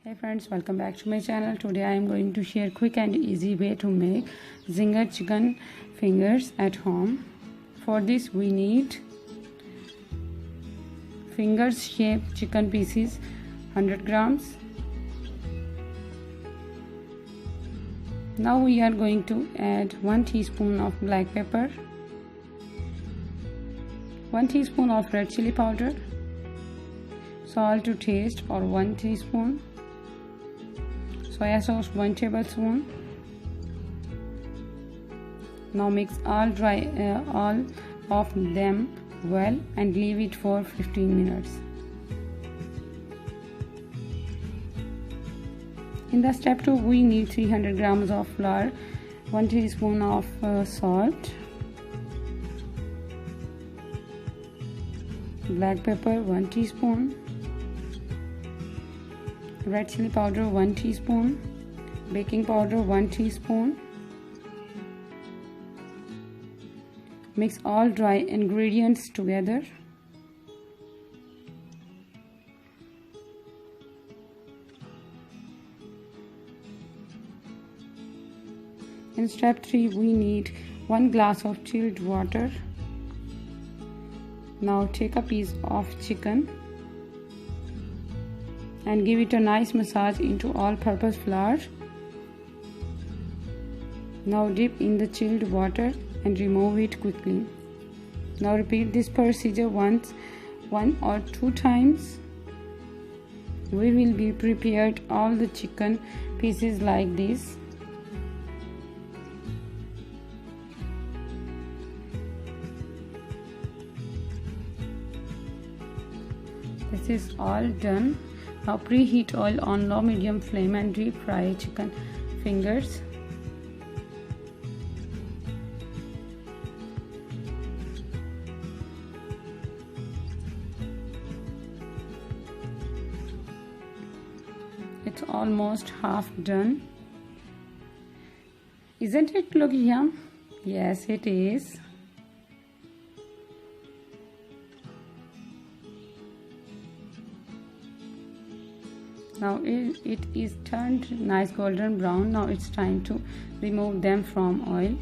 Hey friends, welcome back to my channel. Today I am going to share quick and easy way to make zinger chicken fingers at home. For this we need fingers shaped chicken pieces 100 grams. Now we are going to add 1 teaspoon of black pepper, 1 teaspoon of red chili powder, salt to taste or 1 teaspoon, soya sauce 1 tablespoon. Now mix all of them well and leave it for 15 minutes. In the step 2 we need 300 grams of flour, 1 teaspoon of salt, black pepper 1 teaspoon, red chili powder 1 teaspoon, baking powder 1 teaspoon. Mix all dry ingredients together. In step 3 we need 1 glass of chilled water. Now take a piece of chicken and give it a nice massage into all-purpose flour. Now dip in the chilled water and remove it quickly. Now repeat this procedure one or two times. We will be prepared all the chicken pieces like this. This is all done. Now preheat oil on low medium flame and deep fry chicken fingers. It's almost half done. Isn't it look yum? Yes, it is. Now it is turned nice golden brown. Now it's time to remove them from oil.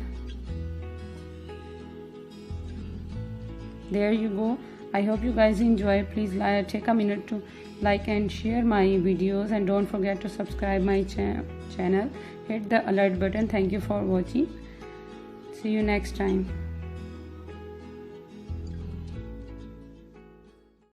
There you go. I hope you guys enjoy. Please take a minute to like and share my videos, and don't forget to subscribe my channel. Hit the alert button. Thank you for watching. See you next time.